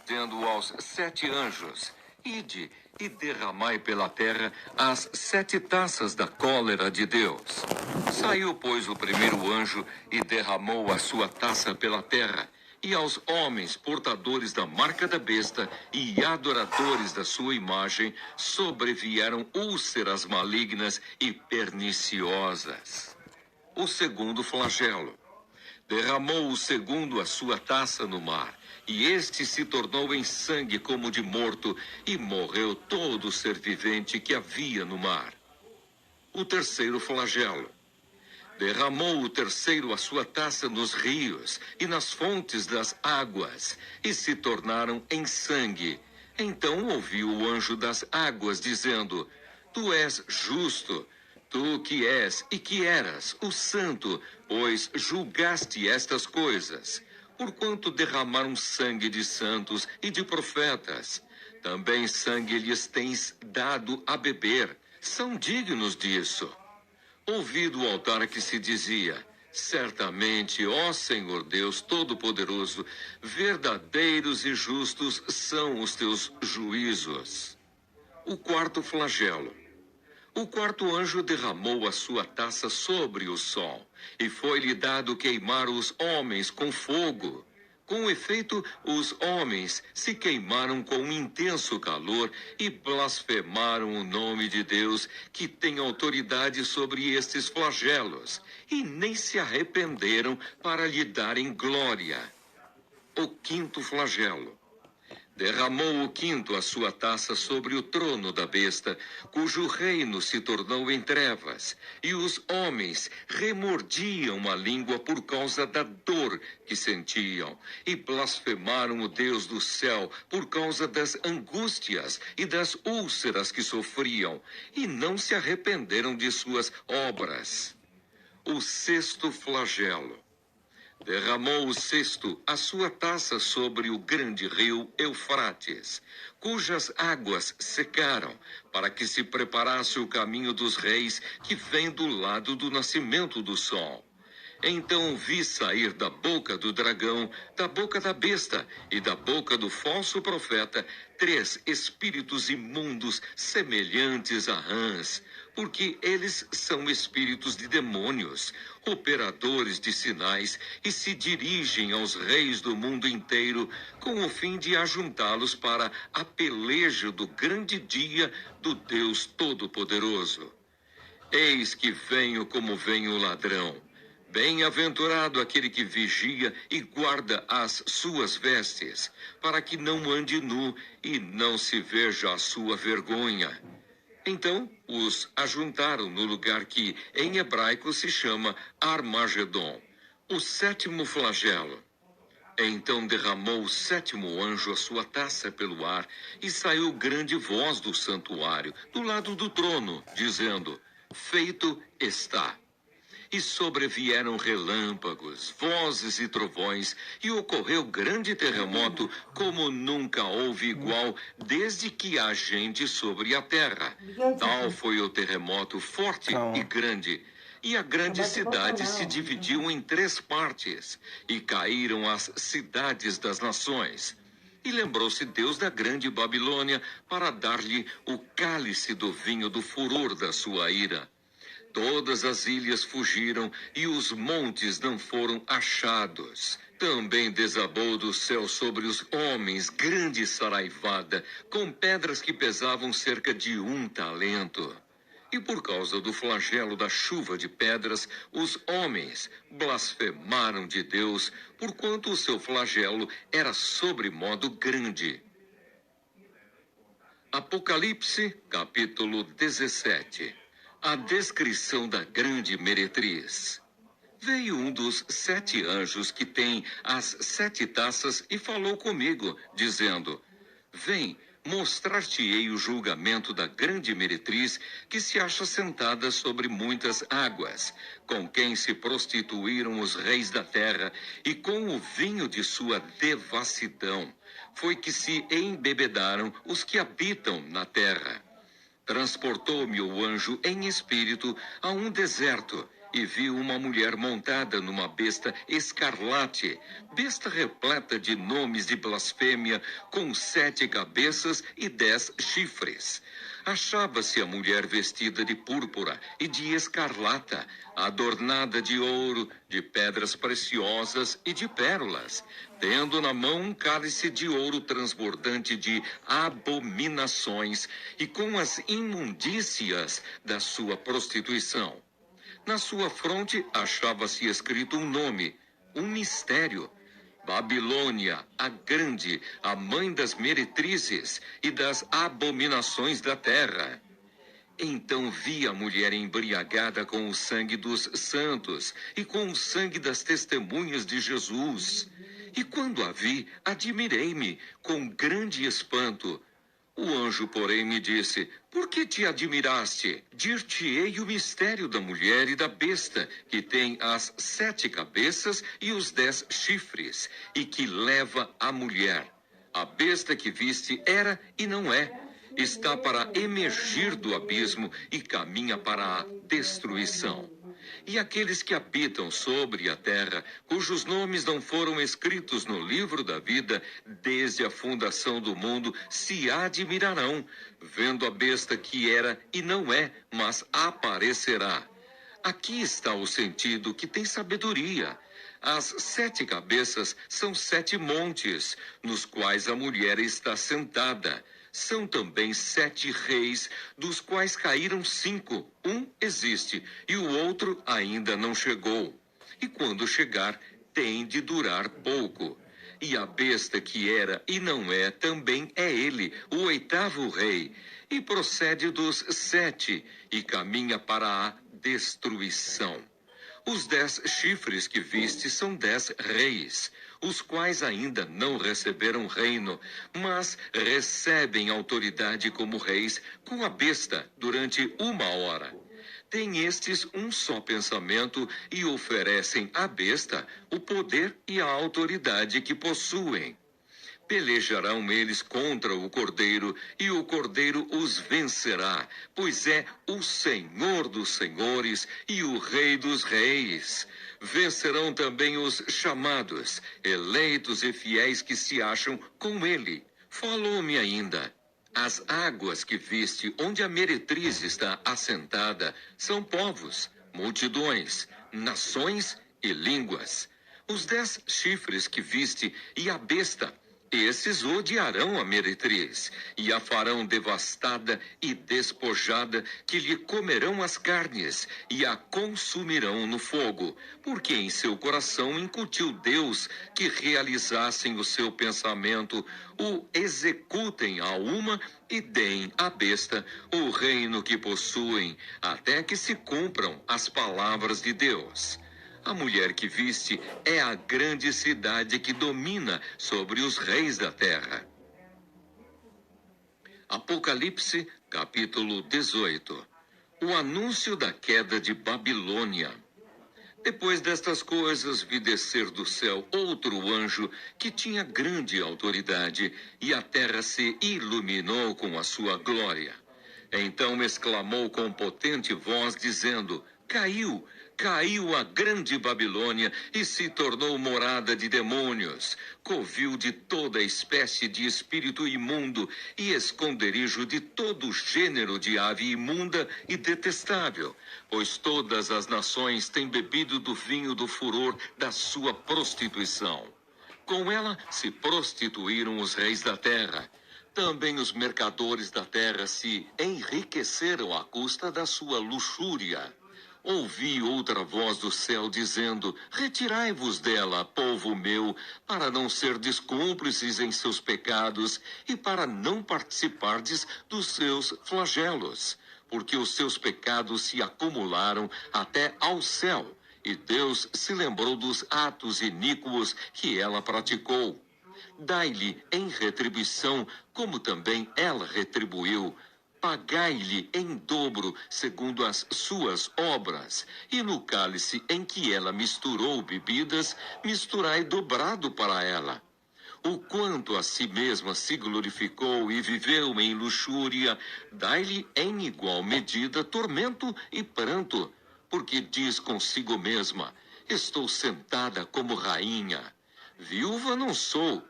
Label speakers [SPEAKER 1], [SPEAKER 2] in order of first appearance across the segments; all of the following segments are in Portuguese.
[SPEAKER 1] dizendo aos 7 anjos: Ide e derramai pela terra as 7 taças da cólera de Deus. Saiu, pois, o primeiro anjo e derramou a sua taça pela terra, e aos homens portadores da marca da besta e adoradores da sua imagem sobrevieram úlceras malignas e perniciosas. O segundo flagelo. Derramou o segundo a sua taça no mar, e este se tornou em sangue como de morto, e morreu todo ser vivente que havia no mar. O terceiro flagelo. Derramou o terceiro a sua taça nos rios e nas fontes das águas, e se tornaram em sangue. Então ouviu o anjo das águas, dizendo: Tu és justo, tu que és e que eras o santo, pois julgaste estas coisas, porquanto derramaram sangue de santos e de profetas. Também sangue lhes tens dado a beber, são dignos disso. Ouvi do altar que se dizia: Certamente, ó Senhor Deus Todo-Poderoso, verdadeiros e justos são os teus juízos. O quarto flagelo. O quarto anjo derramou a sua taça sobre o sol, e foi-lhe dado queimar os homens com fogo. Com efeito, os homens se queimaram com um intenso calor e blasfemaram o nome de Deus, que tem autoridade sobre estes flagelos, e nem se arrependeram para lhe darem glória. O quinto flagelo. Derramou o quinto a sua taça sobre o trono da besta, cujo reino se tornou em trevas, e os homens remordiam a língua por causa da dor que sentiam, e blasfemaram o Deus do céu por causa das angústias e das úlceras que sofriam, e não se arrependeram de suas obras. O sexto flagelo. Derramou o sexto a sua taça sobre o grande rio Eufrates, cujas águas secaram, para que se preparasse o caminho dos reis que vem do lado do nascimento do sol. Então vi sair da boca do dragão, da boca da besta e da boca do falso profeta 3 espíritos imundos semelhantes a rãs, porque eles são espíritos de demônios, operadores de sinais, e se dirigem aos reis do mundo inteiro com o fim de ajuntá-los para a peleja do grande dia do Deus Todo-Poderoso. Eis que venho como vem o ladrão. Bem-aventurado aquele que vigia e guarda as suas vestes, para que não ande nu e não se veja a sua vergonha. Então os ajuntaram no lugar que em hebraico se chama Armagedon, o sétimo flagelo. Então derramou o sétimo anjo a sua taça pelo ar, e saiu grande voz do santuário, do lado do trono, dizendo: Feito está. E sobrevieram relâmpagos, vozes e trovões, e ocorreu grande terremoto, como nunca houve igual, desde que há gente sobre a terra. Tal foi o terremoto forte e grande. E a grande cidade se dividiu em 3 partes, e caíram as cidades das nações. E lembrou-se Deus da grande Babilônia, para dar-lhe o cálice do vinho do furor da sua ira. Todas as ilhas fugiram e os montes não foram achados. Também desabou do céu sobre os homens grande saraivada, com pedras que pesavam cerca de 1 talento. E por causa do flagelo da chuva de pedras, os homens blasfemaram de Deus, porquanto o seu flagelo era sobremodo grande. Apocalipse, capítulo 17. A descrição da grande meretriz. Veio um dos 7 anjos que tem as 7 taças e falou comigo, dizendo: Vem, mostrar-te-ei o julgamento da grande meretriz que se acha sentada sobre muitas águas, com quem se prostituíram os reis da terra, e com o vinho de sua devassidão foi que se embebedaram os que habitam na terra. Transportou-me o anjo em espírito a um deserto, e vi uma mulher montada numa besta escarlate, besta repleta de nomes de blasfêmia, com 7 cabeças e 10 chifres. Achava-se a mulher vestida de púrpura e de escarlata, adornada de ouro, de pedras preciosas e de pérolas, tendo na mão um cálice de ouro transbordante de abominações e com as imundícias da sua prostituição. Na sua fronte achava-se escrito um nome, um mistério: Babilônia, a grande, a mãe das meretrizes e das abominações da terra. Então vi a mulher embriagada com o sangue dos santos e com o sangue das testemunhas de Jesus. E quando a vi, admirei-me com grande espanto. O anjo, porém, me disse: por que te admiraste? Dir-te-ei o mistério da mulher e da besta, que tem as 7 cabeças e os 10 chifres, e que leva a mulher. A besta que viste era e não é. Está para emergir do abismo e caminha para a destruição. E aqueles que habitam sobre a terra, cujos nomes não foram escritos no livro da vida desde a fundação do mundo, se admirarão, vendo a besta que era e não é, mas aparecerá. Aqui está o sentido que tem sabedoria. As 7 cabeças são 7 montes, nos quais a mulher está sentada. São também 7 reis, dos quais caíram 5. Um existe e o outro ainda não chegou. E quando chegar, tem de durar pouco. E a besta que era e não é, também é ele, o 8º rei, e procede dos 7, e caminha para a destruição. Os 10 chifres que viste são 10 reis, os quais ainda não receberam reino, mas recebem autoridade como reis com a besta durante 1 hora. Têm estes um só pensamento e oferecem à besta o poder e a autoridade que possuem. Pelejarão eles contra o Cordeiro, e o Cordeiro os vencerá, pois é o Senhor dos senhores e o Rei dos reis. Vencerão também os chamados, eleitos e fiéis que se acham com ele. Falou-me ainda: as águas que viste, onde a meretriz está assentada, são povos, multidões, nações e línguas. Os 10 chifres que viste e a besta, esses odiarão a meretriz, e a farão devastada e despojada, que lhe comerão as carnes, e a consumirão no fogo, porque em seu coração incutiu Deus que realizassem o seu pensamento, o executem a uma e deem à besta o reino que possuem, até que se cumpram as palavras de Deus. A mulher que viste é a grande cidade que domina sobre os reis da terra. Apocalipse, capítulo 18. O anúncio da queda de Babilônia. Depois destas coisas, vi descer do céu outro anjo que tinha grande autoridade, e a terra se iluminou com a sua glória. Então exclamou com potente voz, dizendo: Caiu! Caiu a grande Babilônia e se tornou morada de demônios, covil de toda espécie de espírito imundo e esconderijo de todo gênero de ave imunda e detestável, pois todas as nações têm bebido do vinho do furor da sua prostituição. Com ela se prostituíram os reis da terra. Também os mercadores da terra se enriqueceram à custa da sua luxúria. Ouvi outra voz do céu dizendo: retirai-vos dela, povo meu, para não serdes cúmplices em seus pecados e para não participardes dos seus flagelos, porque os seus pecados se acumularam até ao céu, e Deus se lembrou dos atos iníquos que ela praticou. Dai-lhe em retribuição, como também ela retribuiu. Pagai-lhe em dobro, segundo as suas obras. E no cálice em que ela misturou bebidas, misturai dobrado para ela. O quanto a si mesma se glorificou e viveu em luxúria, dai-lhe em igual medida tormento e pranto. porque diz consigo mesma: estou sentada como rainha. Viúva não sou,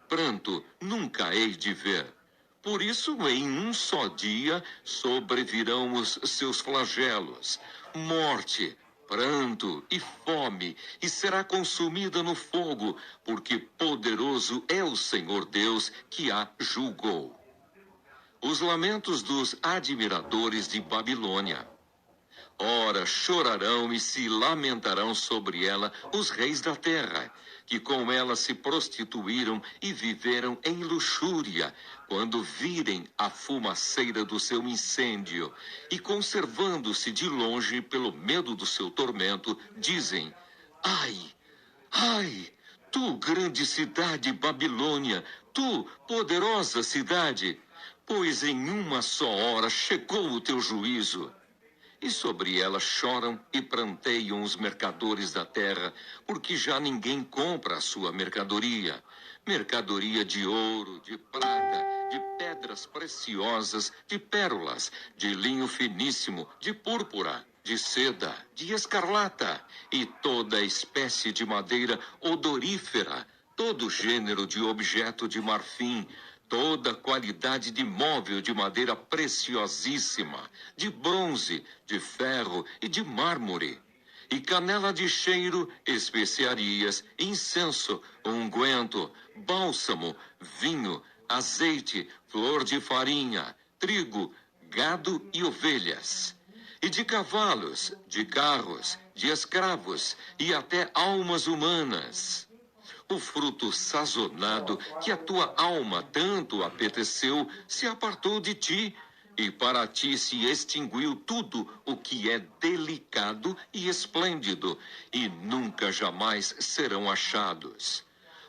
[SPEAKER 1] pranto nunca hei de ver. Por isso, em um só dia, sobrevirão os seus flagelos, morte, pranto e fome, e será consumida no fogo, porque poderoso é o Senhor Deus que a julgou. Os lamentos dos admiradores de Babilônia. Ora, chorarão e se lamentarão sobre ela os reis da terra, que com ela se prostituíram e viveram em luxúria, quando virem a fumaceira do seu incêndio, e conservando-se de longe pelo medo do seu tormento, dizem: ai, ai, tu grande cidade Babilônia, tu poderosa cidade, pois em uma só hora chegou o teu juízo. E sobre ela choram e pranteiam os mercadores da terra, porque já ninguém compra a sua mercadoria. Mercadoria de ouro, de prata, de pedras preciosas, de pérolas, de linho finíssimo, de púrpura, de seda, de escarlata, e toda espécie de madeira odorífera, todo gênero de objeto de marfim, toda qualidade de móvel de madeira preciosíssima, de bronze, de ferro e de mármore, e canela de cheiro, especiarias, incenso, unguento, bálsamo, vinho, azeite, flor de farinha, trigo, gado e ovelhas, e de cavalos, de carros, de escravos e até almas humanas. O fruto sazonado que a tua alma tanto apeteceu se apartou de ti, e para ti se extinguiu tudo o que é delicado e esplêndido, e nunca jamais serão achados.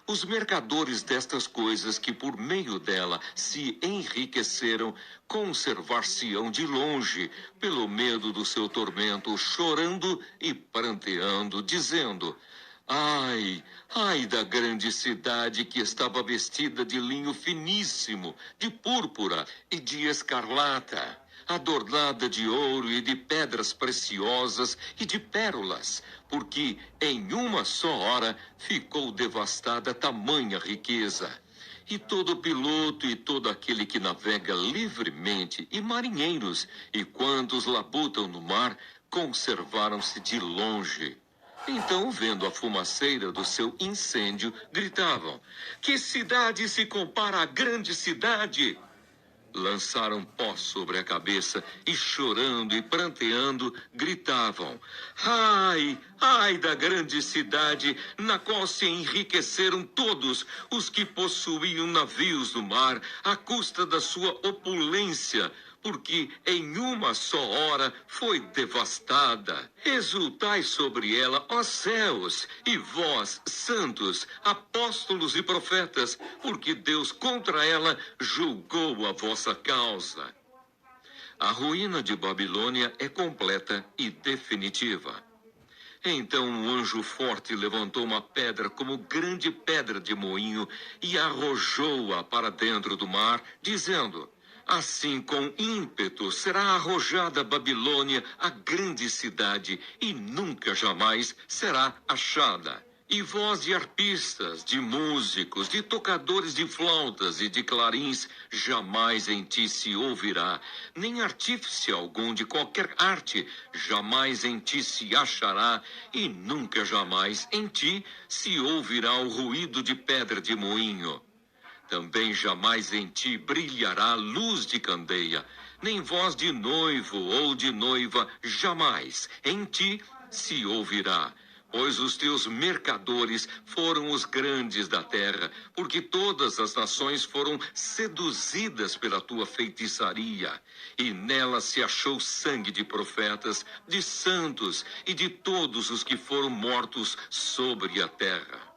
[SPEAKER 1] Os mercadores destas coisas que por meio dela se enriqueceram, conservar-se-ão de longe, pelo medo do seu tormento, chorando e pranteando, dizendo: ai, ai da grande cidade que estava vestida de linho finíssimo, de púrpura e de escarlata, adornada de ouro e de pedras preciosas e de pérolas, porque em uma só hora ficou devastada tamanha riqueza. E todo piloto e todo aquele que navega livremente, e marinheiros, e quantos labutam no mar, conservaram-se de longe. Então, vendo a fumaceira do seu incêndio, gritavam: que cidade se compara à grande cidade? Lançaram pó sobre a cabeça e, chorando e pranteando, gritavam: ai, ai da grande cidade, na qual se enriqueceram todos os que possuíam navios no mar, à custa da sua opulência, porque em uma só hora foi devastada. Exultai sobre ela, ó céus, e vós, santos, apóstolos e profetas, porque Deus contra ela julgou a vossa causa. A ruína de Babilônia é completa e definitiva. Então um anjo forte levantou uma pedra como grande pedra de moinho e arrojou-a para dentro do mar, dizendo: assim, com ímpeto, será arrojada Babilônia, a grande cidade, e nunca jamais será achada. E voz de arpistas, de músicos, de tocadores de flautas e de clarins, jamais em ti se ouvirá, nem artífice algum de qualquer arte, jamais em ti se achará, e nunca jamais em ti se ouvirá o ruído de pedra de moinho. Também jamais em ti brilhará luz de candeia, nem voz de noivo ou de noiva, jamais em ti se ouvirá. Pois os teus mercadores foram os grandes da terra, porque todas as nações foram seduzidas pela tua feitiçaria. E nela se achou sangue de profetas, de santos e de todos os que foram mortos sobre a terra.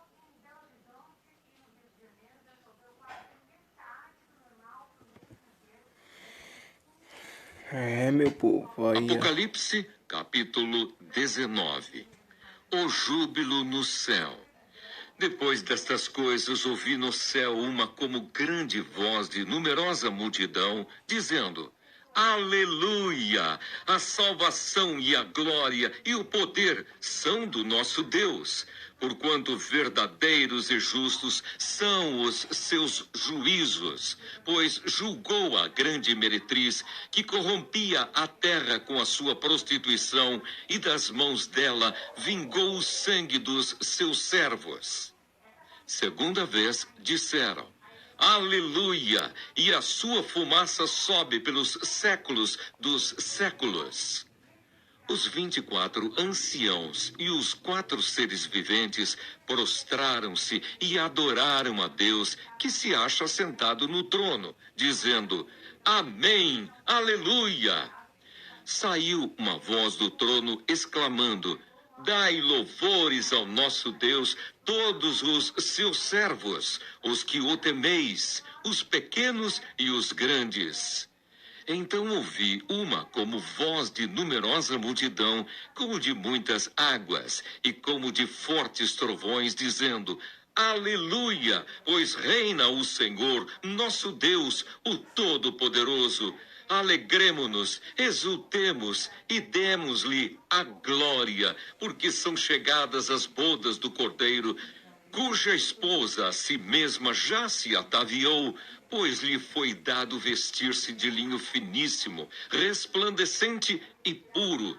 [SPEAKER 2] Meu povo, aí,
[SPEAKER 1] Apocalipse, capítulo 19. O júbilo no céu. Depois destas coisas, ouvi no céu uma como grande voz de numerosa multidão, dizendo: Aleluia! A salvação e a glória e o poder são do nosso Deus, porquanto verdadeiros e justos são os seus juízos, pois julgou a grande meretriz que corrompia a terra com a sua prostituição e das mãos dela vingou o sangue dos seus servos. Segunda vez disseram: Aleluia! E a sua fumaça sobe pelos séculos dos séculos. Os 24 anciãos e os 4 seres viventes prostraram-se e adoraram a Deus, que se acha sentado no trono, dizendo: Amém! Aleluia! Saiu uma voz do trono exclamando: Dai louvores ao nosso Deus, todos os seus servos, os que o temeis, os pequenos e os grandes. Então ouvi uma como voz de numerosa multidão, como de muitas águas, e como de fortes trovões, dizendo: Aleluia! Pois reina o Senhor, nosso Deus, o Todo-Poderoso. Alegremo-nos, exultemos e demos-lhe a glória, porque são chegadas as bodas do Cordeiro, cuja esposa a si mesma já se ataviou, pois lhe foi dado vestir-se de linho finíssimo, resplandecente e puro.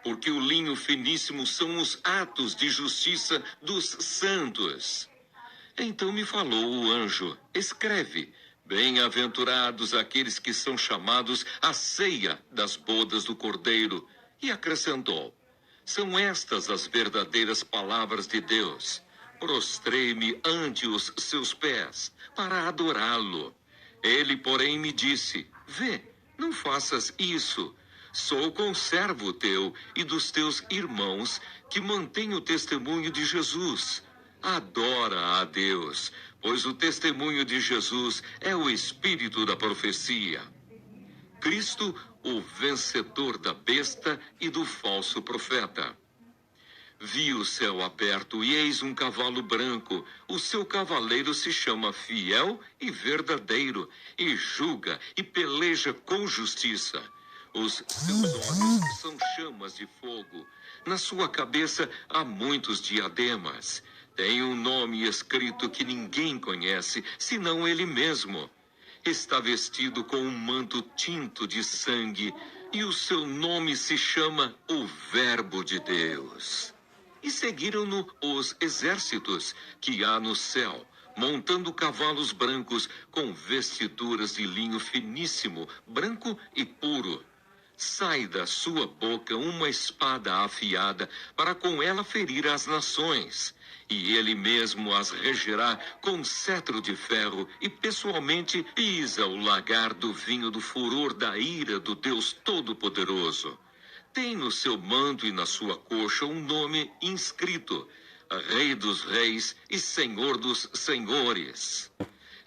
[SPEAKER 1] Porque o linho finíssimo são os atos de justiça dos santos. Então me falou o anjo: escreve, bem-aventurados aqueles que são chamados à ceia das bodas do Cordeiro. E acrescentou: são estas as verdadeiras palavras de Deus. Prostrei-me ante os seus pés, para adorá-lo. Ele, porém, me disse: vê, não faças isso. Sou conservo teu e dos teus irmãos, que mantêm o testemunho de Jesus. Adora a Deus, pois o testemunho de Jesus é o espírito da profecia. Cristo, o vencedor da besta e do falso profeta. Vi o céu aberto e eis um cavalo branco. O seu cavaleiro se chama Fiel e Verdadeiro, e julga e peleja com justiça. Os seus olhos são chamas de fogo. Na sua cabeça há muitos diademas. Tem um nome escrito que ninguém conhece, senão ele mesmo. Está vestido com um manto tinto de sangue, e o seu nome se chama o Verbo de Deus. E seguiram-no os exércitos que há no céu, montando cavalos brancos com vestiduras de linho finíssimo, branco e puro. Sai da sua boca uma espada afiada, para com ela ferir as nações. E ele mesmo as regerá com cetro de ferro, e pessoalmente pisa o lagar do vinho do furor da ira do Deus Todo-Poderoso. Tem no seu manto e na sua coxa um nome inscrito: Rei dos Reis e Senhor dos Senhores.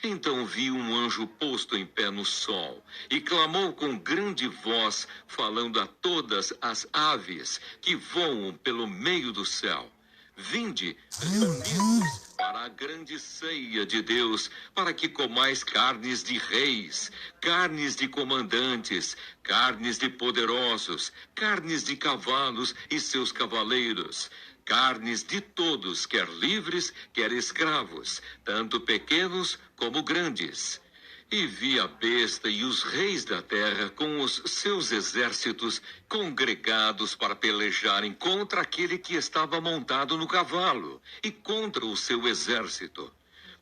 [SPEAKER 1] Então vi um anjo posto em pé no sol, e clamou com grande voz, falando a todas as aves que voam pelo meio do céu: vinde, reunidos para a grande ceia de Deus, para que comais carnes de reis, carnes de comandantes, carnes de poderosos, carnes de cavalos e seus cavaleiros, carnes de todos, quer livres, quer escravos, tanto pequenos como grandes. E vi a besta e os reis da terra com os seus exércitos congregados para pelejarem contra aquele que estava montado no cavalo e contra o seu exército.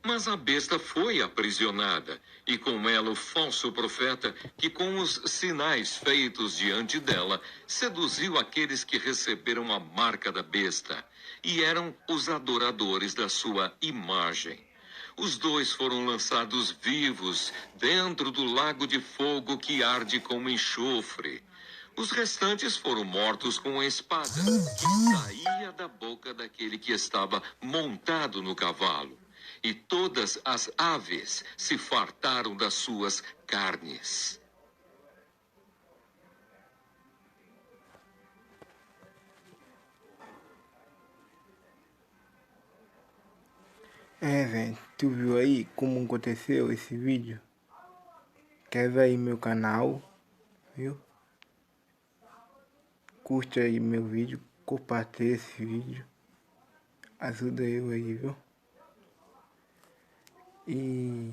[SPEAKER 1] Mas a besta foi aprisionada, e com ela o falso profeta, que com os sinais feitos diante dela, seduziu aqueles que receberam a marca da besta, e eram os adoradores da sua imagem. Os dois foram lançados vivos dentro do lago de fogo que arde como enxofre. Os restantes foram mortos com a espada que saía da boca daquele que estava montado no cavalo. E todas as aves se fartaram das suas carnes.
[SPEAKER 2] Velho, tu viu aí como aconteceu esse vídeo? Quer ver aí meu canal? viu? Curte aí meu vídeo, compartilha esse vídeo, ajuda eu aí, viu? E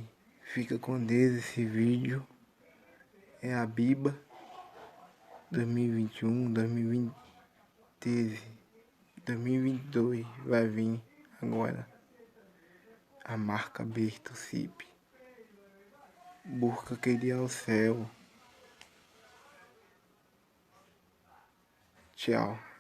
[SPEAKER 2] fica com Deus. Esse vídeo é a Biba 2021, 2020, 2022 vai vir agora a marca Berto Cip. Busca querer ao céu. Tchau.